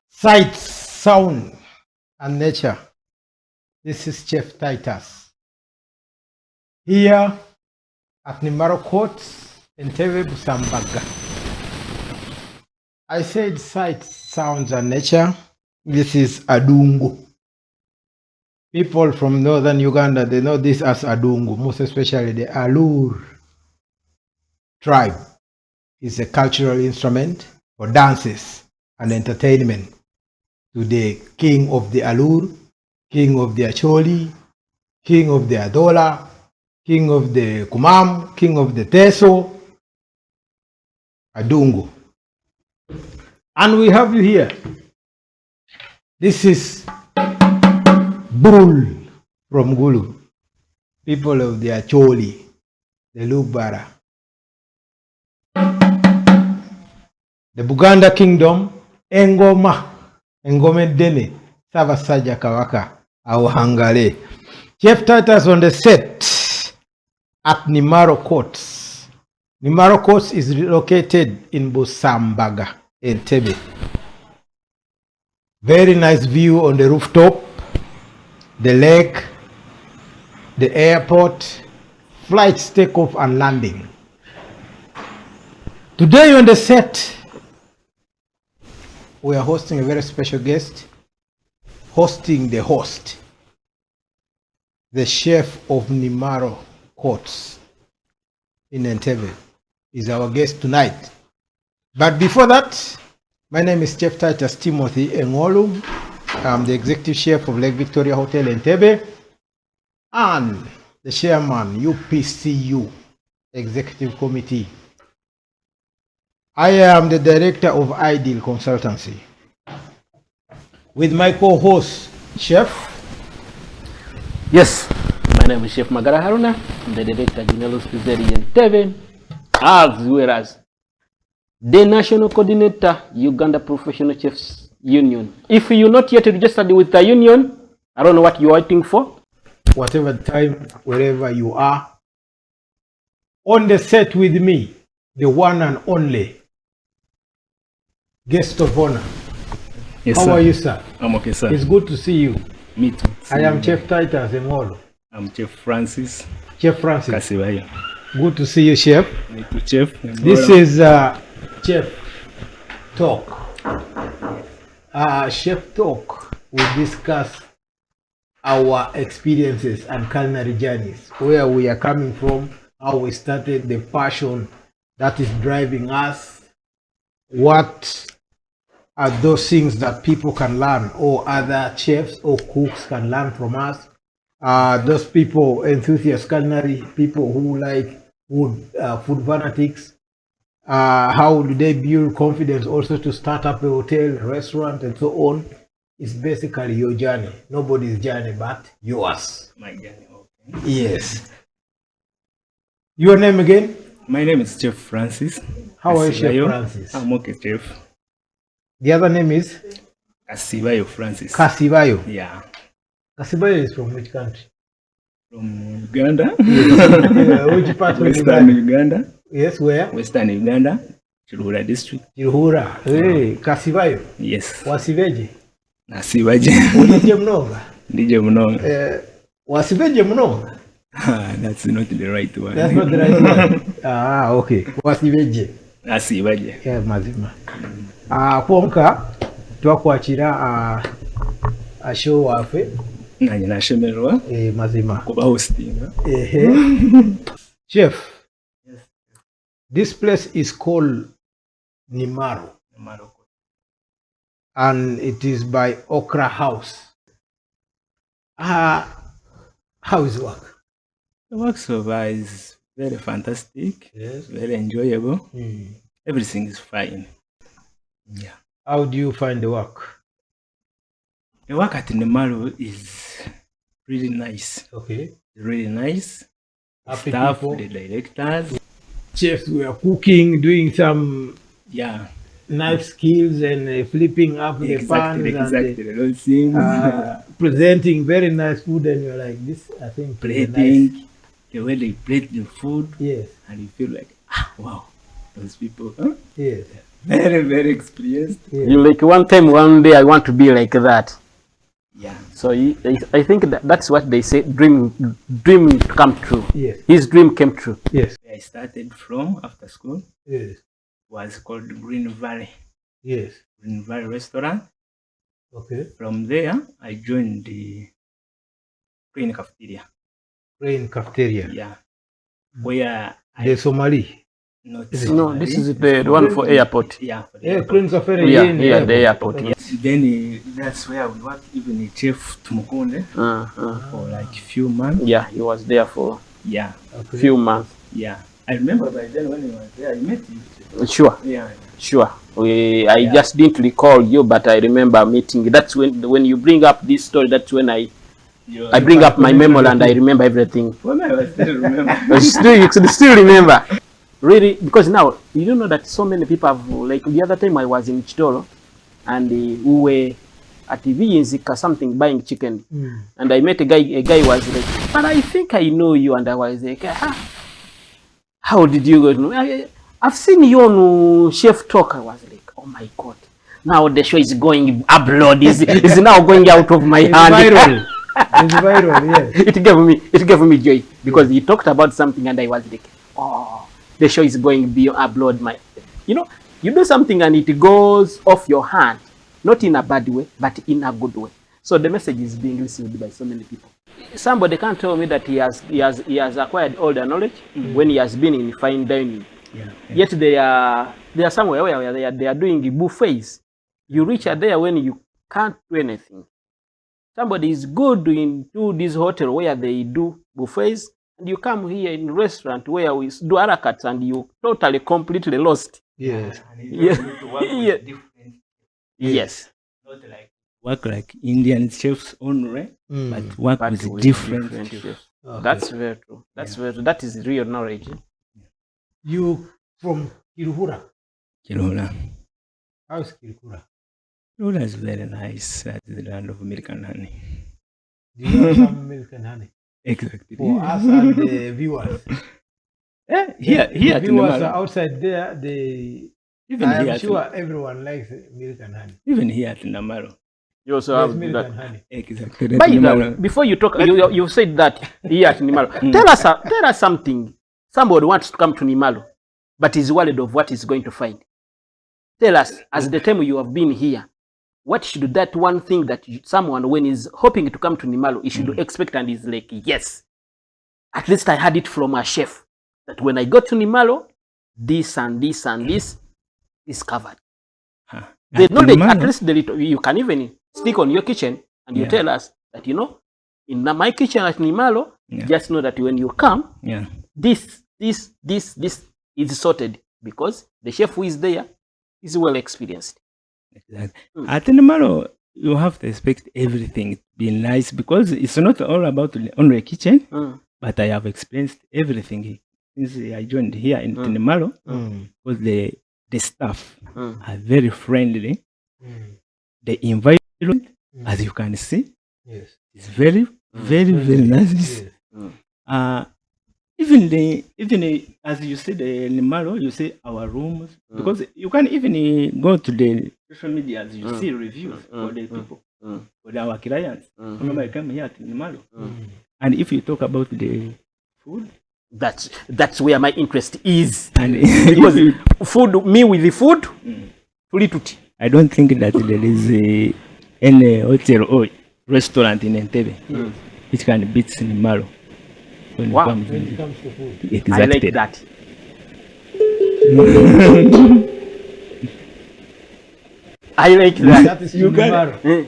Sight, sound, and nature. This is Chef Titus. Here at Nimaro Courts, Entebbe, Busambaga. I said sight, sounds, and nature. This is Adungu. People from northern Uganda, they know this as Adungu, most especially the Alur tribe. It's a cultural instrument for dances and entertainment to the king of the Alur, king of the Acholi, king of the Adola, king of the Kumam, king of the Teso, Adungu. And we have you here. This is Bull from Gulu, people of the Acholi, the Lugbara. The Buganda kingdom, Engoma Dene, Savasaja Kawaka, Awahangale. Chef Titus on the set at Nimaro Courts. Nimaro Courts is located in Busambaga, Entebbe. Very nice view on the rooftop, the lake, the airport, flights takeoff and landing. Today on the set, we are hosting a very special guest, hosting the host, the chef of Nimaro Courts in Entebbe is our guest tonight. But before that, my name is Chef Titus Timothy Engolu. I'm the executive chef of Lake Victoria Hotel Entebbe and the chairman UPCU Executive Committee. I am the director of Ideal Consultancy. With my co-host, Chef. Yes, my name is Chef Magara Haruna. I'm the director general of Entebbe, as well as the national coordinator, Uganda Professional Chefs Union. If you're not yet registered with the union, I don't know what you're waiting for. Whatever time, wherever you are, on the set with me, the one and only guest of honor. Yes, How sir. are you, sir? I'm okay, sir. It's good to see you. Me too. I am Chef Titus Engolu. I'm Chef Francis. Chef Francis. Kasibayo. Good to see you, Chef. Me too, Chef. This is Chef Talk. Chef Talk, we discuss our experiences and culinary journeys, where we are coming from, how we started, the passion that is driving us, what are those things that people can learn or other chefs or cooks can learn from us. Those people, enthusiasts, culinary people who like food fanatics, how do they build confidence also to start up a hotel, restaurant, and so on. It's basically your journey. Nobody's journey but yours. My journey, okay. Yes. Your name again? My name is Chef Francis. How are you, Chef Kasibayo. Francis? I'm okay, Chef. The other name is? Kasibayo Francis. Kasibayo. Yeah. Kasibayo is from which country? From Uganda. Which part of Western Uganda? Uganda. Yes, where? Western Uganda. Chiruhura district. Chiruhura. Hey, Kasibayo. Yes. Wasibeje? Nasibaje. Ulije mnoga? Ndije mnoga. Wasibeje mnoga? That's not the right one. That's not the right one. Okay. Wasibeje. Nasibaje. Yeah, mazima. Konka twakwakira show wafe. Nanye nashemerwa. Mazima. Kuba hostinga. Chef. Yes. This place is called Nimaro. Nimaro. And it is by Okra House. How is it work? The work so far is very fantastic. Yes. Very enjoyable. Everything is fine. Yeah. How do you find the work? The work at Nimaro is really nice. Okay. Really nice. Happy Staff, people. the directors. Chefs were cooking, doing some knife skills and flipping up the pans and presenting very nice food, and you're like, this, I think, plating, nice. The way they plate the food. Yes. And you feel like, wow, Those people, huh? Yes. Very, very experienced. Yes. You like one day I want to be like that. Yeah. So I think that's what they say, dream come true. Yes. His dream came true. Yes. Where I started from after school Yes. was called Green Valley. Yes. Green Valley Restaurant. Okay. From there, I joined the Green Cafeteria. Rain cafeteria. Yeah. Where The Somali. not No, this is the one for airport. Yeah, for the Yeah, airport. Green cafeteria. Yeah, the airport. Yeah. Then that's where we worked, even the chef Tumukonde for like few months. Yeah, he was there for Yeah, Okay. few months. yeah. I remember by then when he was there, I met you. Sure. Yeah. Sure. I just didn't recall you, but I remember meeting. That's when you bring up this story. That's when I bring up my memory and I remember everything. When I was still remember. You still remember? Really? Because now you don't know that so many people have, like the other time I was in Chitoro and we were at Viyinzika something buying chicken, and I met a guy. A guy was like, "But I think I know you," and I was like, "How did you go to know? I've seen you on Chef Talk." I was like, "Oh my God! Now the show is going abroad. Is now going out of my hand." Viral. It's viral. Yes. It gave me joy because he talked about something and I was like, "Oh, the show is going beyond abroad." You do something and it goes off your hand, not in a bad way, but in a good way. So the message is being received by so many people. Somebody can't tell me that he has acquired all the knowledge when he has been in fine dining. Yeah. Yet they are somewhere where they are doing buffets. You reach out there when you can't do anything. Somebody is good into this hotel where they do buffets, and you come here in restaurant where we do haircuts and you totally completely lost. Yes. And you Yeah. need to work with Yeah. different, Yes. not like work like Indian chefs only, but work But with with different chefs. chefs. Okay. That's very true. That's very true. That is real knowledge. You from Kiruhura. Kirula. How's Kiruhura? Kirula is very nice. That's the land of milk and honey. Do you have some milk and honey Exactly. for us and the viewers? Here The at viewers Nimaro. are outside there. They. Even I here am at sure everyone likes milk and honey. even here at Nimaro. You also There's have milk that. and honey. Exactly. By the way, Nimaro. before you talk, you said that here at Nimalo. Tell us something. Somebody wants to come to Nimalo, but is worried of what he's going to find. Tell us, as the time you have been here, what should that one thing that someone, when is hoping to come to Nimalo, he should expect, and is like, yes, at least I had it from a chef that when I go to Nimalo, this and this and this is covered. Huh. The At knowledge, at Nimaro, least you can even stick on your kitchen and you Yeah. tell us that, in my kitchen at Nimalo, Yeah. just know that when you come, yeah. this is sorted because the chef who is there is well experienced. Exactly. Mm. At Nimaro, you have to expect everything to be nice because it's not all about only a kitchen, but I have experienced everything since I joined here in Nimaro because the staff are very friendly. The environment, as you can see, Yes. is very, very, very nice. Yes. Even as you see the Nimaro, you see our rooms because you can even go to the social media as you see reviews for the people, for our clients. Remember, I come here at Nimaro, and if you talk about the food, That's where my interest is. and Because food, me with the food, tuli tuti. I don't think that there is any hotel or restaurant in Entebbe which can beat Nimaro when it Wow. comes When it in comes to food. exactly. I like that. I like that. That is You can- Nimaro.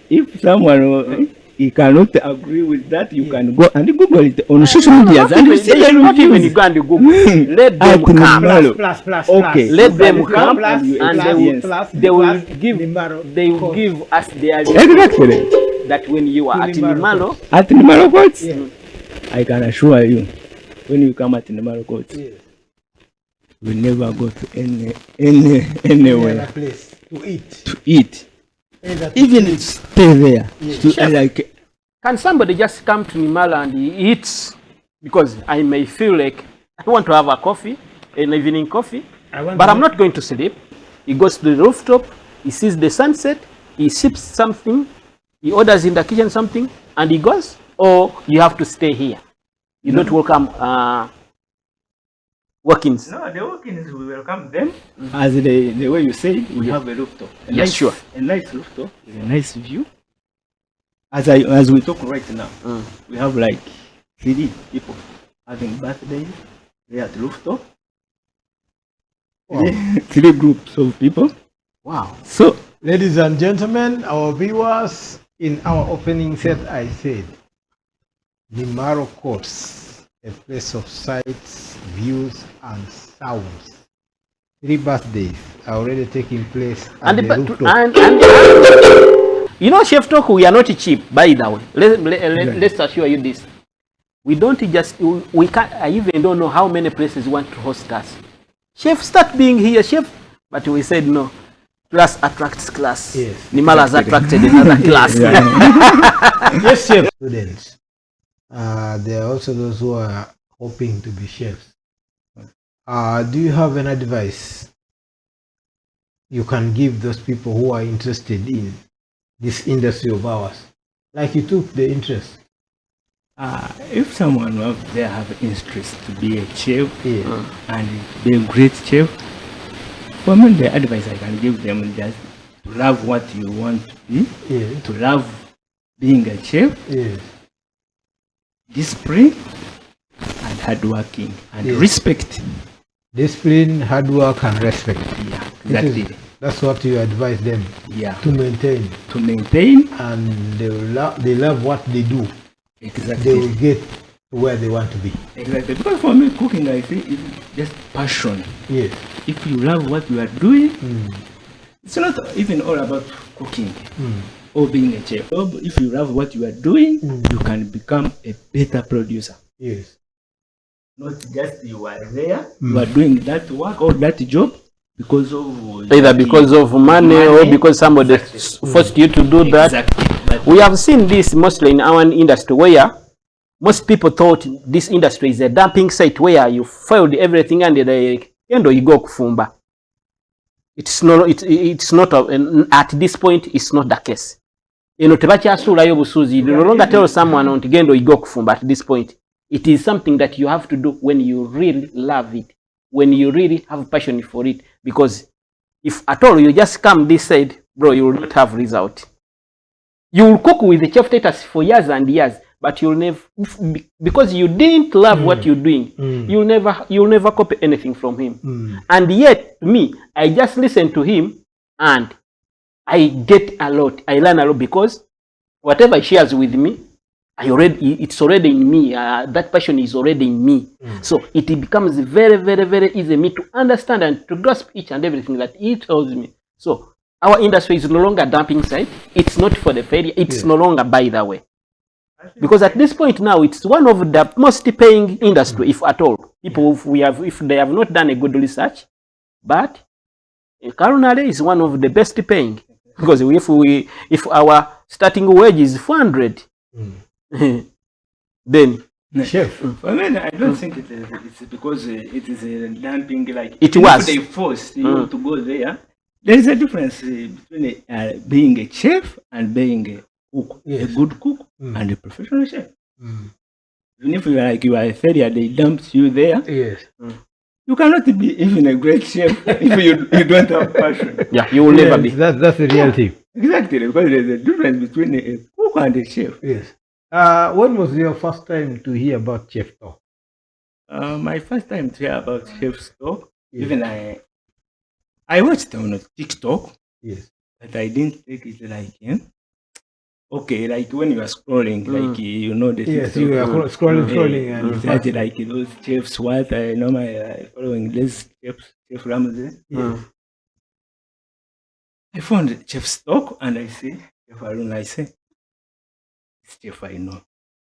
If someone he cannot agree with that, you can go and Google it on social media and you see the Not even reviews. go and Google. Let them At come. Nimaro. Plus. Okay. Let them Plus, come plus, and plus, they will, plus, they will plus, give Nimaro they will Courts. give us their Exactly. that when you are at Nimaro Nimalo, At Nimaro Courts, Yeah. I can assure you, when you come at Nimaro Courts, Yeah. you never go to Any anywhere other place to eat. to eat. Either to Even eat. stay there. Yeah. To, Chef. like can somebody just come to Nimalo and eat? Because I may feel like I want to have a coffee, an evening coffee, but I'm not going to sleep. He goes to the rooftop, he sees the sunset, he sips something, he orders in the kitchen something, and he goes, or you have to stay here. You don't welcome walk-ins. No, the walk-ins, we welcome them. As the way you say, we have a rooftop. Sure. A nice rooftop, with a nice view. As we talk right now, we have like 3 people having birthdays there at the rooftop. Wow. 3 groups of people. Wow. So, Ladies and gentlemen, our viewers, in our opening set, I said, Nimaro Courts, a place of sights, views, and sounds. 3 birthdays are already taking place at the rooftop. You know, Chef Talk, we are not cheap, by the way. Let's assure you this. We don't just, we can't, I even don't know how many places want to host us. Chef, start being here, Chef. But we said no. Class attracts class. Yes. Nimaro has attracted another class. Yes, Chef. Students. There are also those who are hoping to be chefs. Do you have an advice you can give those people who are interested in this industry of ours? Like you took the interest. if someone out there have interest to be a chef and be a great chef, for me the advice I can give them is just to love what you want to be, to love being a chef, discipline and hardworking and respect. Discipline, hard work, and respect. Yeah, exactly. That's what you advise them to maintain. To maintain. And they love what they do. Exactly. They will get to where they want to be. Exactly. Because for me, cooking, I think, is just passion. Yes. If you love what you are doing, it's not even all about cooking or being a chef. If you love what you are doing, you can become a better producer. Yes. Not just you are there, you are doing that work or that job because of either because of money or because somebody forced you to do that. Exactly. We have seen this mostly in our industry where most people thought this industry is a dumping site where you failed everything and you go kufumba. It's not at this point it's not the case. You know, you no longer tell someone on gendo you go kufumba at this point. It is something that you have to do when you really love it, when you really have passion for it. Because if at all you just come this side, bro, you will not have result. You will cook with the chef status for years and years, but you'll never, because you didn't love what you're doing, you'll never copy anything from him. And yet, me, I just listen to him and I get a lot. I learn a lot because whatever he shares with me, it's already in me. That passion is already in me. So it becomes very, very, very easy me to understand and to grasp each and everything that he tells me. So our industry is no longer a dumping site. It's not for the failure. It's no longer, by the way. Because at this point now, it's one of the most paying industry, if at all. People, if they have not done a good research, but culinary is one of the best paying. Because if our starting wage is 400, then chef. For me, I don't think it's because it is a dumping like it was. They forced you to go there. There is a difference between being a chef and being a cook, a good cook and a professional chef. Even if you are a failure, they dumped you there. Yes. You cannot be even a great chef if you don't have passion. Yeah, you will never be. That's the reality. Exactly, because there's a difference between a cook and a chef. Yes. When was your first time to hear about Chef Talk? My first time to hear about Chef's Talk, even I watched on TikTok, but I didn't take it like, okay, like when you are scrolling, like, you know, the yes, TikTok, you are scrolling and search like those chefs, what I know my following this Chef Ramsey. I found Chef's Talk and I say, Chef Aruna, I say, this chef I know.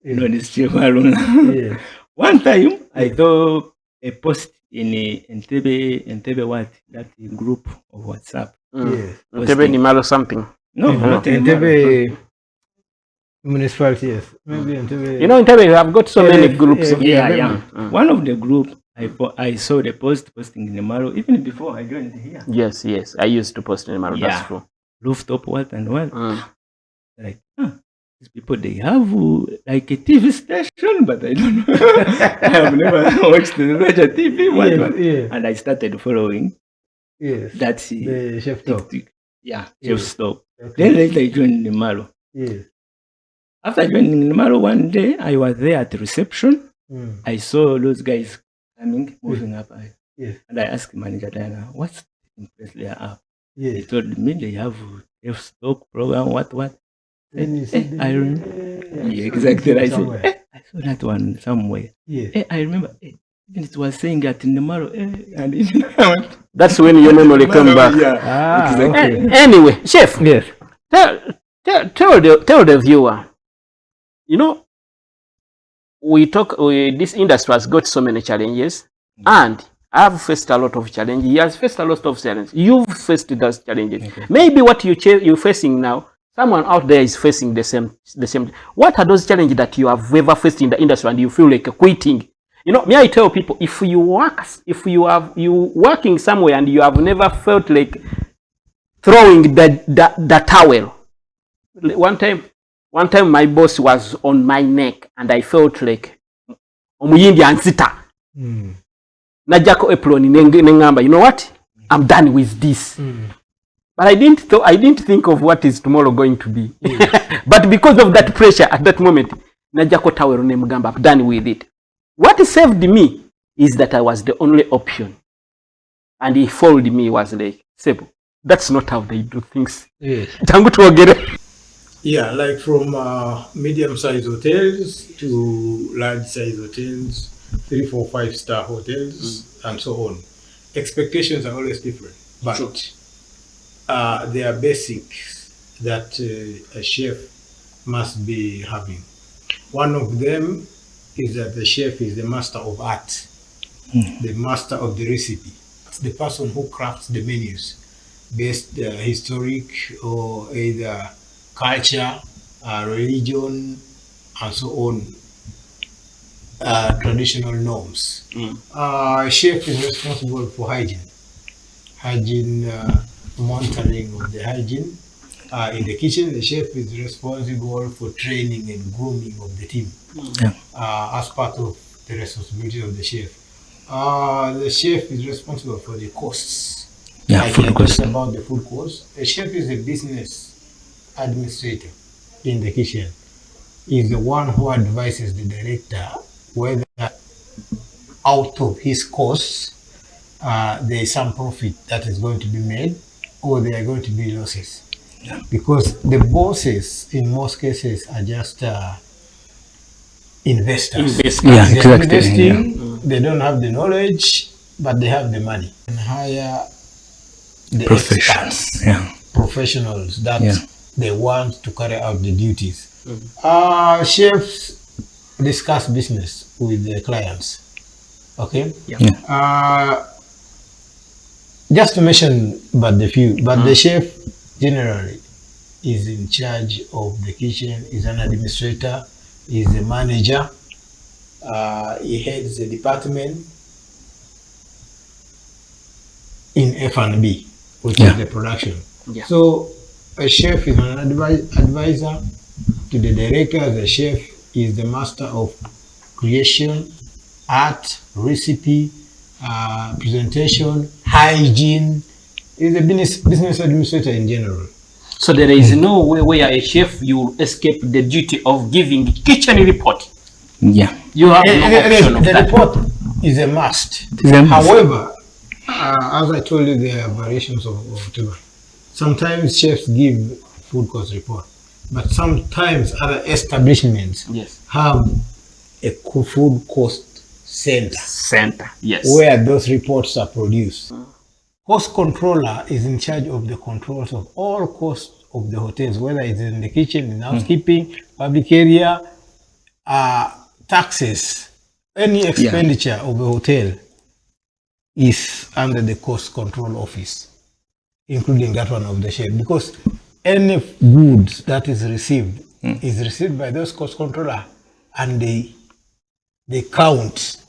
You know this Chef Aruna. One time I saw a post in Entebbe what? That group of WhatsApp. Entebbe Nimaro something. No, not Entebbe municipality, yes. Maybe Entebbe. You know, Entebbe, you have got so many groups. Yeah. One of the group, I saw the posting in Nimaro even before I joined here. Yes, yes. I used to post in Nimaro. That's true. Rooftop what and what. Like, these people, they have like a TV station, but I don't know. I have never watched the Roger TV. What. And I started following. Yes. That's the chef talk. Yeah, chef talk. Okay. Then later I joined Nimaro. Yes. After joining Nimaro, one day I was there at the reception. I saw those guys coming, moving up. And I asked manager Diana, what's the place they are up? He told me they have a stock program, what. I remember. Exactly. I said, I saw that one somewhere. I remember. Even it was saying that in Nimaro. And that's when your memory come back. Exactly. Anyway, chef. Yes. Tell the viewer. You know, this industry has got so many challenges, and I've faced a lot of challenges. He has faced a lot of challenges. You've faced those challenges. Okay. Maybe what you're facing now, someone out there is facing the same. What are those challenges that you have ever faced in the industry and you feel like quitting? You know, may I tell people, if you working somewhere and you have never felt like throwing the towel. One time my boss was on my neck and I felt like omuyindi ansita. Najako apron nengamba, you know what? I'm done with this. But I didn't think of what is tomorrow going to be. But because of that pressure at that moment, najako towel nemugamba, I'm done with it. What saved me is that I was the only option. And he followed me, was like, Sebo, that's not how they do things. Yes. Yeah, like from medium-sized hotels to large-sized hotels, 3, 4, 5-star hotels, and so on. Expectations are always different, but there are basics that a chef must be having. One of them is that the chef is the master of art, the master of the recipe. It's the person who crafts the menus based historic or either culture, religion, and so on, traditional norms. Chef is responsible for hygiene, monitoring of the hygiene. In the kitchen, the chef is responsible for training and grooming of the team as part of the responsibility of the chef. The chef is responsible for the costs. Food costs. About the food costs. The chef is a business administrator in the kitchen. He's the one who advises the director whether out of his costs there is some profit that is going to be made or there are going to be losses. Because the bosses in most cases are just investors. Investing, they don't have the knowledge, but they have the money. And hire the professionals that they want to carry out the duties. Chefs discuss business with their clients. Okay? Just to mention but the few, but the chef generally is in charge of the kitchen, is an administrator, is a manager, he heads the department in F&B, which is the production. So a chef is an advisor to the director. The chef is the master of creation, art, recipe, presentation, hygiene. Is a business administrator in general. So there is no way where a chef you escape the duty of giving kitchen report. You have no option of the that. report is a must. However, as I told you, there are variations of whatever. Sometimes chefs give food cost report, but sometimes other establishments have a food cost center. Where those reports are produced. Cost controller is in charge of the controls of all costs of the hotels, whether it's in the kitchen, in housekeeping, public area, taxes, any expenditure of a hotel is under the cost control office, including that one of the chef. Because any goods that is received by those cost controller, and they count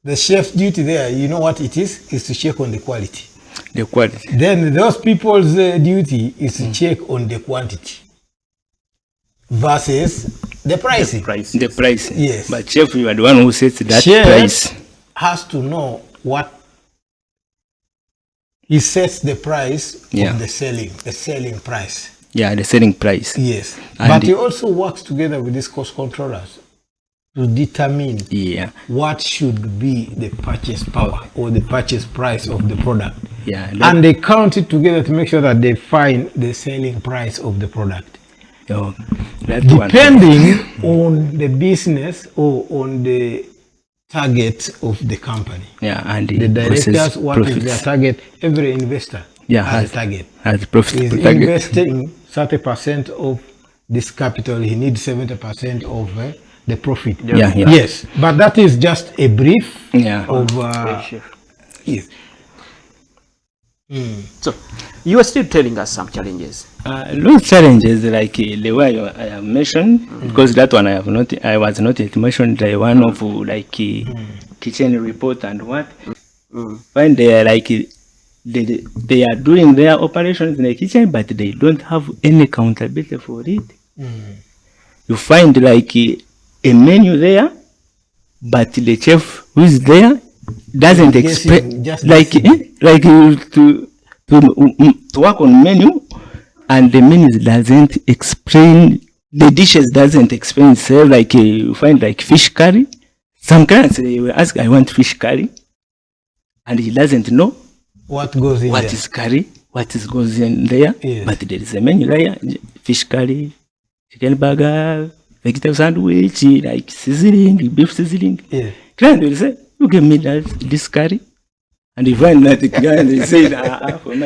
The chef's duty there, you know what it is to check on the quality. The quality. Then those people's duty is to check on the quantity versus the pricing. The price. Yes. But chef, you are the one who sets that Chef price. has to know what he sets the price of the selling price. Yeah, the selling price. Yes. And But he also works together with these cost controllers to determine what should be the purchase power or the purchase price of the product. Yeah. And they count it together to make sure that they find the selling price of the product. Oh, that Depending on the business or on the target of the company. Yeah, and The directors, what profits. is their target? Every investor has a target. Has a profit He's target. investing 30% of this capital. He needs 70% of the profit. Yeah. Yes, but that is just a brief of yes. So, you are still telling us some challenges. Those challenges, like the way I have mentioned, because that one I was not yet mentioned. The one of kitchen report and what. When they are like they are doing their operations in the kitchen, but they don't have any accountability for it. You find like a menu there, but the chef who is there doesn't expect to work on menu, and the menu doesn't explain the dishes, doesn't explain itself. Like you find like fish curry. Some clients they will ask, "I want fish curry," and he doesn't know what goes in what there. is curry, goes in there. Yes. But there is a menu there: fish curry, chicken burger, vegetable sandwich, like sizzling, beef sizzling. Yes. Client will say, "You give me this curry," and you find that the client will say, "For me,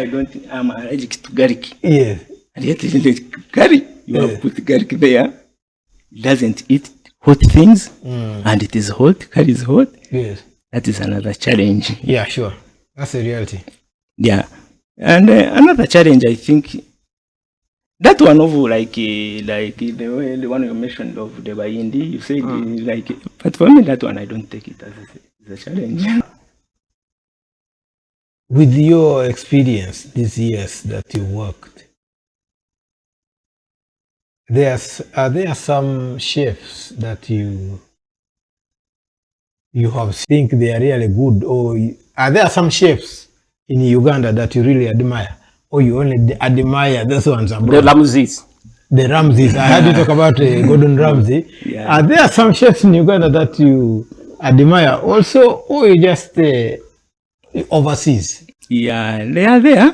I'm allergic to garlic." Yes. And yet in the curry, you have put garlic there. It doesn't eat hot things, and it is hot. Curry is hot. Yes. That is another challenge. Yeah, sure. That's a reality. Yeah, and another challenge, I think, that one of like the one you mentioned of the Bayindi, you said like, but for me that one I don't take it as a challenge. With your experience these years that you worked, are there some chefs that you have think they are really good, or are there some chefs in Uganda that you really admire, or you only admire those ones abroad? The Ramses. The Ramses. I heard you talk about Gordon Ramsay. Yeah. Are there some chefs in Uganda that you admire also, or you just overseas? Yeah, they are there.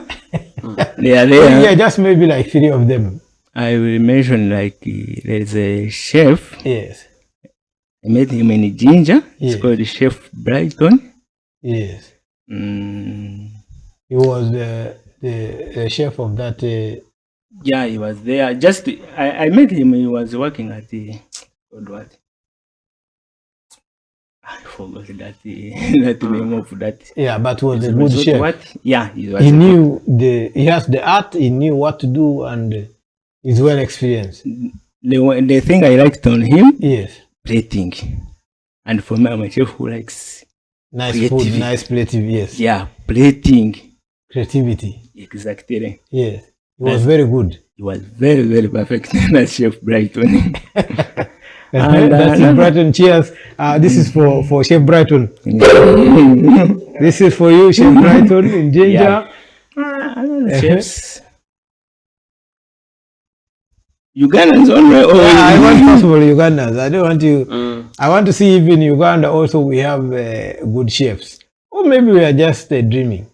They are there. Yeah, just maybe like 3 of them. I will mention like there is a chef. Yes. I met him in Ginger. It's called Chef Brighton. Yes. Mm. He was the chef of that. Yeah, he was there. Just I met him. He was working at the what? I forgot that that name of that. Yeah, but was a good chef. What? Yeah, he was. He knew he has the art. He knew what to do, and he's well experienced. The thing I liked on him, plating, and for me, I'm a chef who likes nice creativity. food, nice plating. Yes. Yeah, plating. Creativity. Exactly. Yes. He was very good. He was very, very perfect. That's Chef Brighton. And, that's Brighton. Cheers. This is for Chef Brighton. This is for you, Chef Brighton in Ginger. Chefs. Ugandans only. I want possible Ugandans. I don't want you. I want to see if in Uganda also we have good chefs. Or maybe we are just dreaming.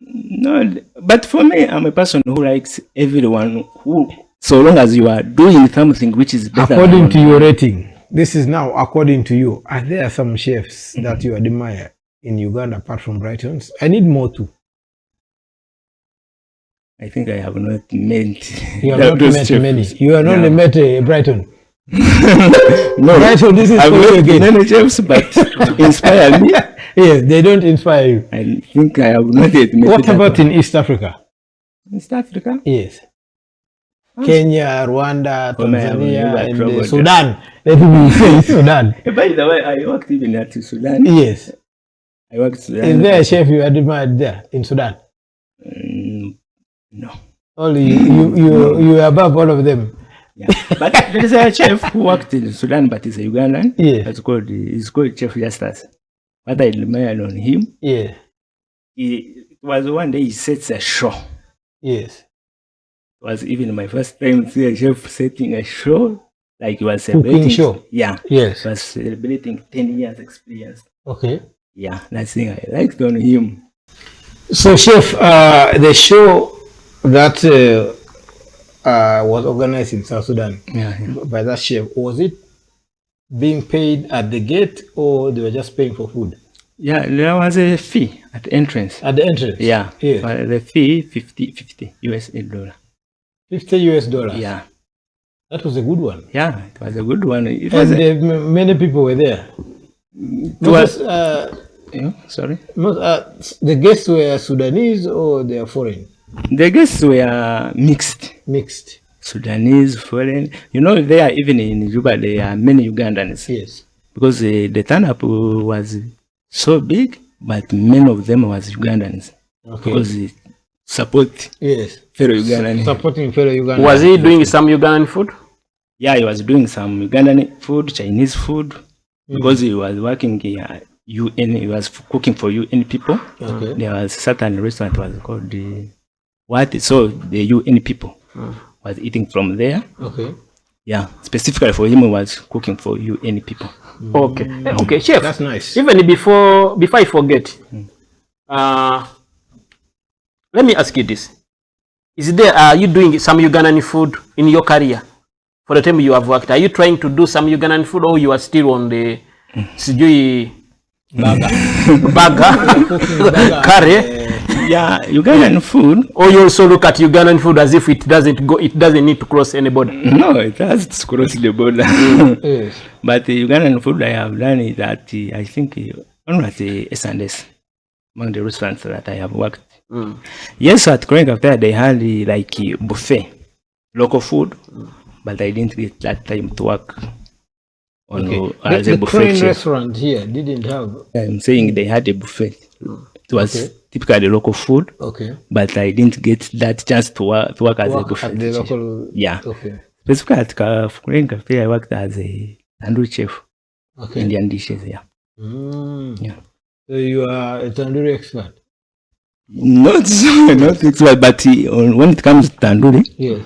No, but for me, I'm a person who likes everyone who, so long as you are doing something which is better. According to your rating, this is now according to you. Are there some chefs that you admire in Uganda apart from Brighton's? I need more too. I think I have not met. You have not met chefs. Many. You have only met Brighton. No, Brighton, this is I've for you again. Many chefs, but inspire me. Yes, they don't inspire you. I think I have not yet met. What about in East Africa? East Africa? Yes. Kenya, Rwanda, Tanzania, and Sudan. Let me say Sudan. By the way, I worked even at Sudan. Yes. I worked Sudan. Is there a chef you admired there in Sudan? No. Only you are above all of them. Yeah. But there is a chef who worked in Sudan, but he's a Ugandan. Yeah. He's called Chef Justus. What I admire on him, Yeah. it was one day he sets a show. Yes. It was even my first time to see a chef setting a show. Like he was Cooking celebrating. show. Yeah. Yes. He was celebrating 10 years experience. Okay. Yeah, that's the thing I liked on him. So, Chef, the show that was organized in South Sudan by that chef, was it being paid at the gate or they were just paying for food? Yeah, there was a fee at the entrance. At the entrance? Yeah. Yeah. But the fee, 50 US dollar. $50. Yeah. That was a good one. Yeah, it was a good one. It was And many people were there. sorry? The guests were Sudanese or they are foreign? The guests were mixed. Mixed. Sudanese, foreign. You know, there even in Juba, there are many Ugandans. Yes. Because the turn-up was so big, but many of them was Ugandans. Okay. Because they support fellow Ugandans. Supporting fellow Ugandans. Was he doing some Ugandan food? Yeah, he was doing some Ugandan food, Chinese food, because he was working UN. He was cooking for UN people. Okay. There was a certain restaurant was called the UN people was eating from there. Okay. Yeah, specifically for him, he was cooking for UN people. Okay. Okay, chef. That's nice. Even before I forget, let me ask you this: are you doing some Ugandan food in your career? For the time you have worked, are you trying to do some Ugandan food, or you are still on the burger, curry? Yeah, Ugandan food. Or you also look at Ugandan food as if it doesn't need to cross any border? No, it has to cross the border. Yes. But the Ugandan food I have done is that I think only at the S&S, among the restaurants that I have worked. Yes, at Chronic After they had like buffet, local food, but I didn't get that time to work on as a the buffet Crane chef. restaurant here didn't have. I'm saying they had a buffet. It was typically local food, but I didn't get that chance to work as a buffet at the chef. local. Yeah. Okay. Specifically at Chronic Cafe, I worked as a tandoori chef, Indian dishes. Yeah. Yeah. So you are a tandoori expert. Not expert, but when it comes to tandoori, Yes.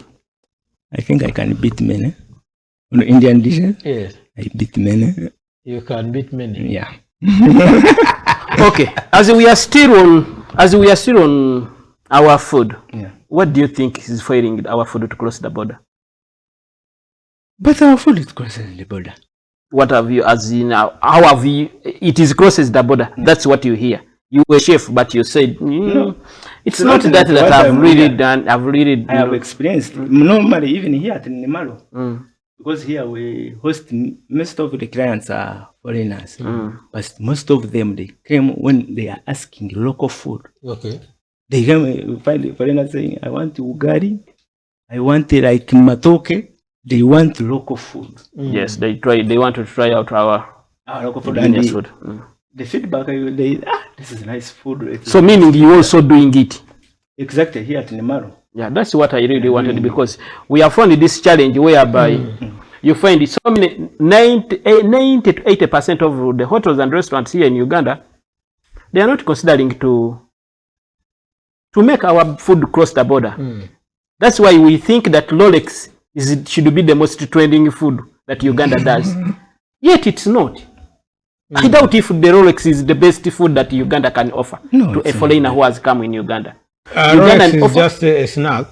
I think I can beat many. On Indian dishes, Yes. I beat many. You can beat many. Yeah. Okay. As we are still on our food, what do you think is failing our food to cross the border? But our food is crossing the border. What have you, as in, how have you, it is crosses the border? That's what you hear. You were chef, but you said, it's not that I've really done, I have experienced, normally even here at Nimaro, because here we host, most of the clients are foreigners, but most of them, they came when they are asking local food. Okay. They came, find the foreigners saying, I want ugari, I want like matoke, they want local food. Yes, they want to try out our local food. And food. The feedback, this is nice food. So meaning you also doing it? Exactly, here at Nimaro. Yeah, that's what I really wanted, because we have found this challenge whereby you find so many 90 to 80% of the hotels and restaurants here in Uganda, they are not considering to make our food cross the border. That's why we think that Rolex should be the most trending food that Uganda does. Yet it's not. I doubt if the Rolex is the best food that Uganda can offer to a foreigner who has come in Uganda. Rolex is just a snack.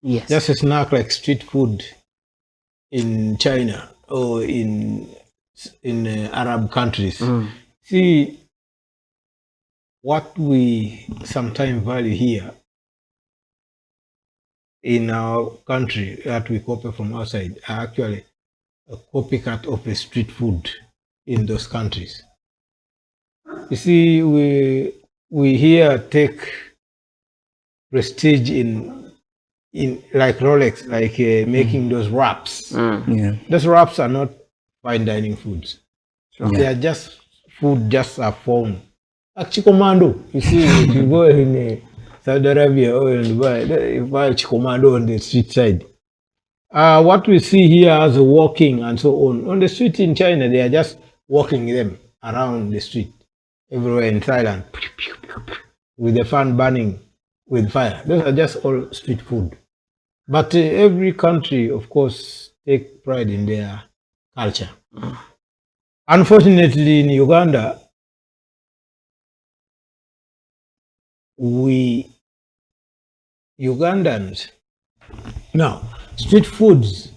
Yes. Just a snack like street food in China or in Arab countries. See, what we sometimes value here in our country that we copy from outside are actually a copycat of a street food in those countries. You see, we here take prestige in like Rolex, like making those wraps. Those wraps are not fine dining foods. They are just food, just a form. Chikomando. You see, if you go in Saudi Arabia or in Dubai, you buy Chikomando on the street side. What we see here as a walking and so on the street in China, they are just walking them around the street everywhere in Thailand with the fan burning with fire. Those are just all street food. But every country, of course, take pride in their culture. Unfortunately, in Uganda, Ugandans, now, street foods,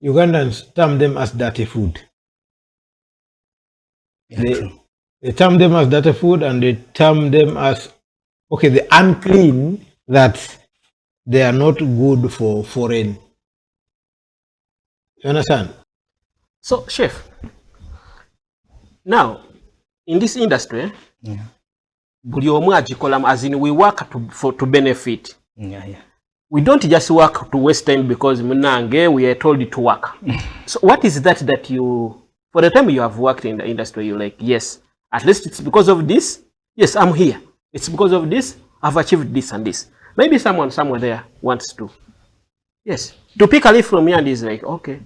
Ugandans term them as dirty food. Yeah, They term them as dirty food, and they term them as, okay, the unclean, that they are not good for foreign. You understand? So, chef, now, in this industry, buli omu agikolamu, as in we work to benefit. We don't just work to waste time because munange we are told to work. So what is that you, for the time you have worked in the industry, you're like, yes, at least it's because of this. Yes, I'm here. It's because of this. I've achieved this and this. Maybe someone somewhere there wants to, yes, to pick a leaf from here and is like, okay.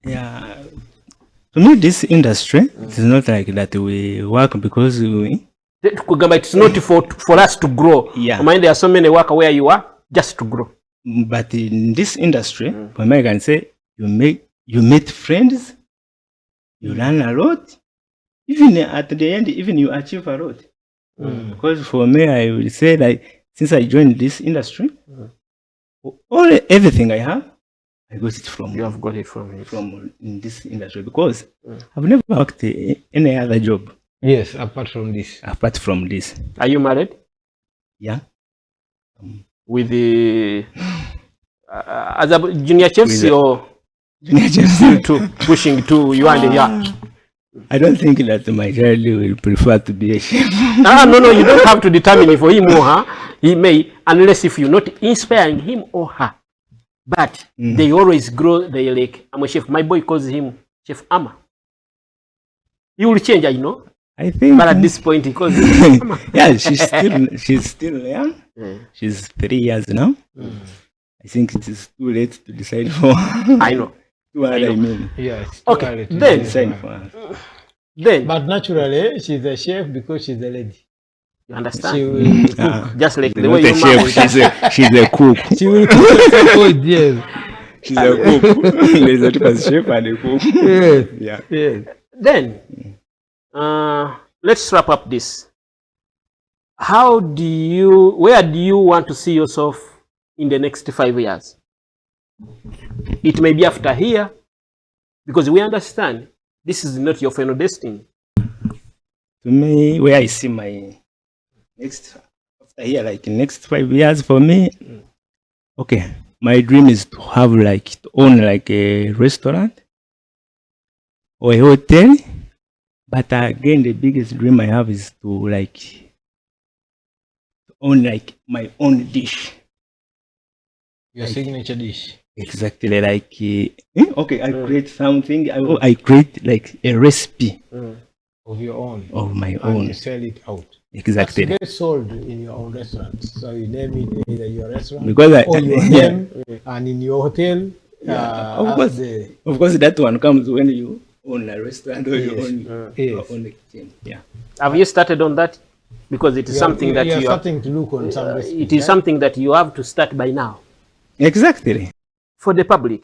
Yeah. To me, this industry, it's not like that we work because we... It's not for us to grow. Yeah. I mean, there are so many work where you are just to grow. But in this industry, for me, I can say you meet friends, you learn a lot. Even at the end, even you achieve a lot. Because for me, I will say like since I joined this industry, everything I have, I got it from. You have got it from in this industry because I've never worked any other job. Yes, apart from this. Apart from this. Are you married? Yeah. With the as a junior chefs or junior chefs too, pushing to you and yeah. I don't think that my child will prefer to be a chef. No, you don't have to determine it for him or her. He may, unless if you're not inspiring him or her. But they always grow. They like, I'm a chef. My boy calls him Chef Ama. He will change, you know. I think. But at this point, he calls him Ama. Yeah, she's still young. She's 3 years now. I think it is too late to decide for. I know. I mean. Yes. Okay. Then. But naturally, she's a chef because she's a lady. You understand? She will cook. Just like the Not way a your chef, she's a cook. She will cook food, yes. She's a cook. There's a difference chef and a cook. Yes. Yeah. Yes. Then, let's wrap up this. Where do you want to see yourself in the next 5 years? It may be after here, because we understand this is not your final destiny. To me, where I see my next after here, like next 5 years for me, okay, my dream is to have to own like a restaurant or a hotel. But again, the biggest dream I have is to own my own dish. Your signature dish. Exactly, okay, I create something. I create like a recipe Of your own. of my And own. you sell it out. Exactly. That's get sold in your own restaurant. So you name it either your restaurant Because or your yeah, name, and in your hotel. of course. Of course, that one comes when you own a restaurant or you Yes. own Yes. your own kitchen. Yeah. Have you started on that? Because it is something that you are you are, starting to look on some recipes. it is something that you have to start by now. Exactly. For the public,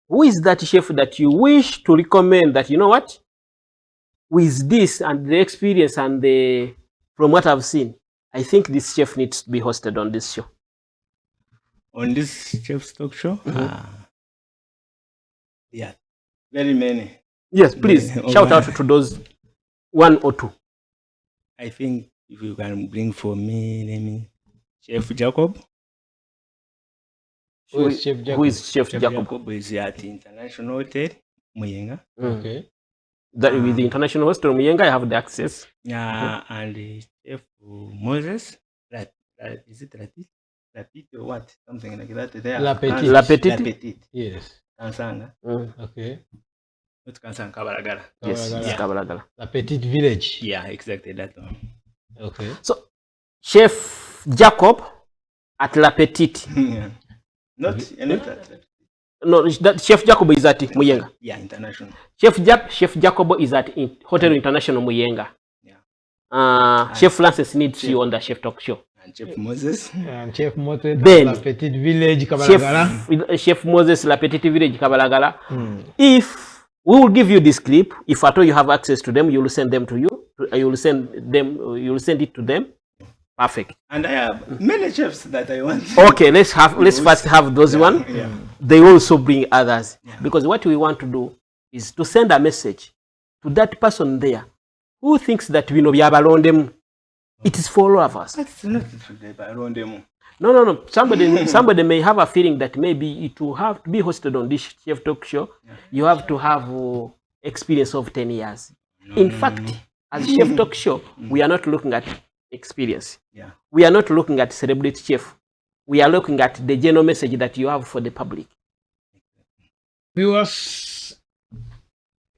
who is that chef that you wish to recommend that, you know what, with this and the experience and from what I've seen, I think this chef needs to be hosted on this show. On this chef's talk show, yeah, very many. Yes, please shout out to those one or two. I think if you can bring for me, name Chef Jacob. Who is Chef Jacob? Who is Chef Jacob? Jacob is at International Hotel, Muyenga. Okay. That with the International Hospital Muyenga, I have the access. And Chef Moses, is it Lapit or what? Something like that. There. La Petite. La Petite? La Petite. Yes. Kansanga. Okay. Not Kansanga, Kabaragala. Yes, Kabalagala. Kabalagala. La Petite Village. Yeah, exactly that one. Okay. So Chef Jacob at La Petite. Yeah. Not that. No, that Chef Jacob is at Muyenga. Yeah, international. Chef Jacob is at Hotel International Muyenga. Yeah. Chef Francis needs you on the Chef Talk Show. And Chef Moses. And Chef Moses, Ben. La Petite Village, Kabalagala. Chef Moses, La Petite Village, Kabalagala. If we will give you this clip, if at all you have access to them, you will send them to you. You will send it to them. Perfect. And I have many chefs that I want. Okay, let's first have those one. Yeah. They also bring others. Yeah. Because what we want to do is to send a message to that person there who thinks that we know them. It is for all of us. That's not around them. No. Somebody may have a feeling that maybe it will have to be hosted on this Chef Talk Show. Yeah. You have to have experience of 10 years. In fact, as Chef Talk Show, we are not looking at experience. Yeah. We are not looking at celebrity chef. We are looking at the general message that you have for the public. Viewers,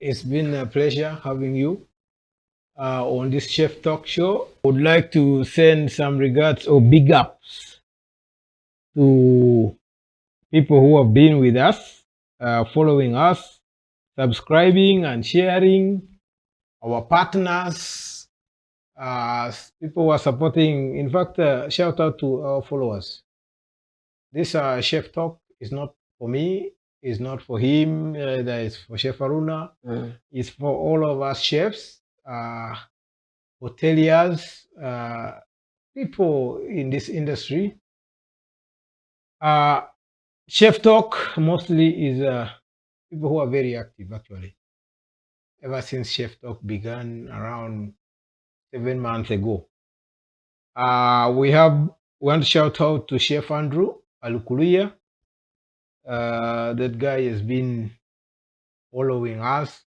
it's been a pleasure having you on this Chef Talk Show. I would like to send some regards or big ups to people who have been with us, following us, subscribing and sharing, our partners, people who are supporting. In fact, shout out to our followers. This Chef Talk is not for me, it's not for him, that is for Chef Aruna. It's for all of us chefs, hoteliers, people in this industry. Chef Talk mostly is people who are very active, actually. Ever since Chef Talk began around 7 months ago. We want to shout out to Chef Andrew Alukuluya. That guy has been following us.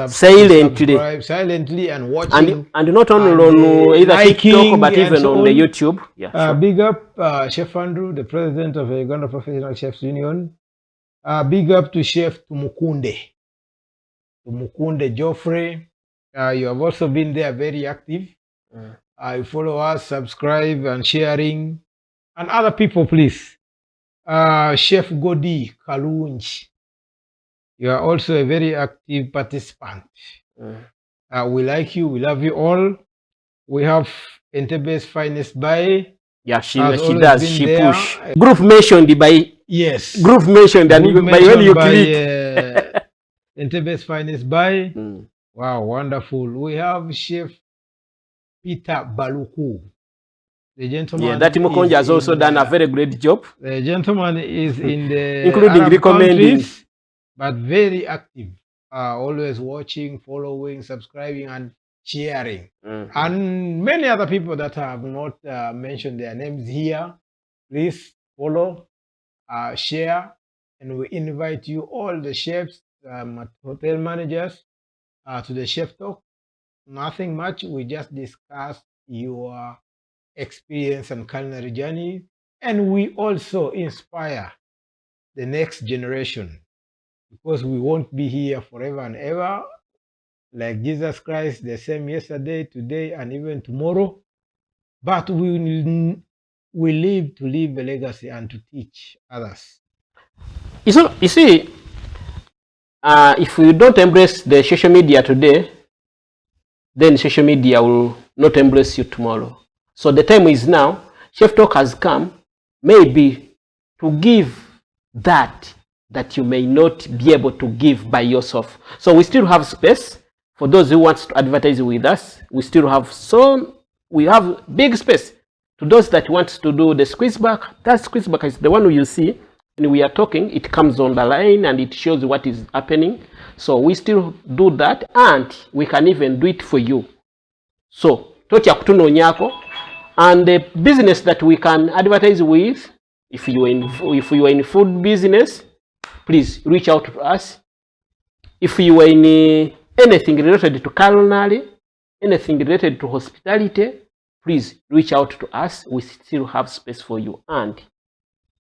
Silently and watching. And not only on either TikTok, but even so on the YouTube. Yeah, sure. Big up Chef Andrew, the president of the Uganda Professional Chefs Union. Big up to Chef Tumukunde Geoffrey. You have also been there very active. You follow us, subscribe and sharing. And other people, please. Chef Godi Kalunji. You are also a very active participant. We like you. We love you all. We have Entebbe's finest buy. Yeah, she does. She there. Push. Group mentioned by. Yes. Group mentioned and Group by when you by, click. Entebbe's finest buy. Wow, wonderful. We have Chef Peter Baluku. The gentleman. Yeah, that Mokonja has also done a very great job. The gentleman is in the including Arab recommending, countries, but very active. Always watching, following, subscribing, and sharing. And many other people that have not mentioned their names here. Please follow, share, and we invite you all the chefs, hotel managers, to the Chef Talk. Nothing much. We just discuss your experience and culinary journey, and we also inspire the next generation, because we won't be here forever and ever. Like Jesus Christ, the same yesterday, today, and even tomorrow. But we live to leave a legacy and to teach others. You see, if we don't embrace the social media today, then social media will not embrace you tomorrow. So the time is now. Chef Talk has come, maybe to give that you may not be able to give by yourself. So we still have space for those who want to advertise with us. We still have we have big space to those that want to do the squeeze back. That squeeze back is the one you see when we are talking. It comes on the line and it shows what is happening. So we still do that, and we can even do it for you. So tocha kutuno nyako, and the business that we can advertise with, if you are in food business, please reach out to us. If you are in anything related to culinary, anything related to hospitality, please reach out to us. We still have space for you, and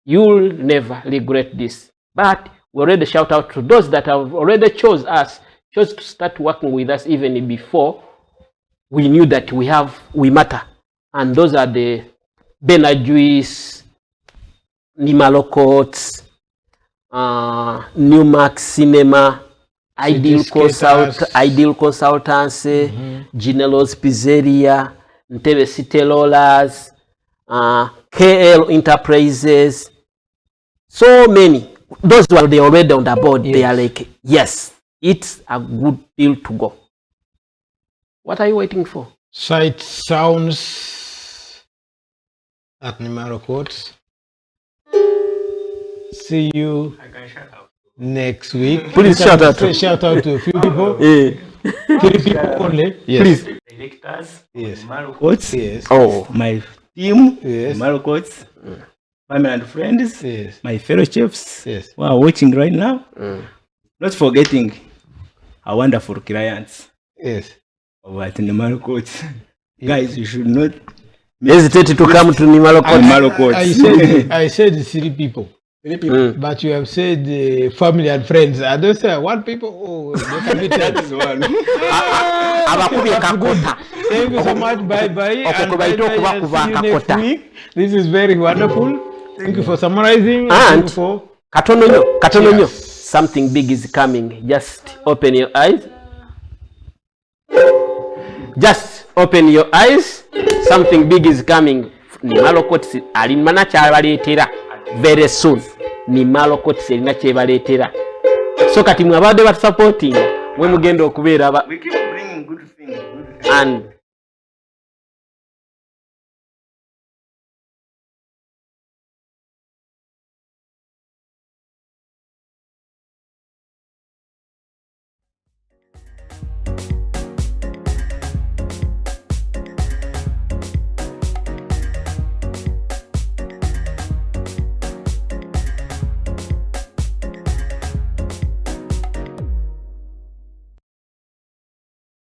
you'll never regret this. But we already shout out to those that have already chose to start working with us even before we knew that we matter. And those are the Benajuis, Nimaro Courts, Newmark Cinema, Ideal Consultancy, Ginelo's Pizzeria, Entebbe City Rollers, KL Enterprises, so many. Those were they already on the board. Yes. They are like, yes, it's a good deal to go. What are you waiting for? Sight sounds at Nimaro Courts. See you next week. Please shout out. Shout out to a few people. 3 people only. Yes. Please. Directors, Yes. Nimaro Courts, Yes. Oh, my team, Yes. Nimaro Courts, family and friends, Yes. my fellow chefs Yes. who are watching right now. Not forgetting our wonderful clients Yes. at Nimaro Courts. Guys, you should not hesitate to come to Nimaro Courts. Nimaro Courts. I said 3 people. 3 people. But you have said family and friends. I don't say 1 people. Oh, that is one. Thank you so much. Bye bye. And see you next week. This is very wonderful. Thank you for summarizing. And for Katononyo, something big is coming. Just open your eyes. Just open your eyes. Something big is coming. Nimaro Courts alimana kyabaleetera very soon. Nimaro Courts erina kyebaleetera. So kati mwabadde bat supporting mwe mugenda okubeera we keep bringing good things. and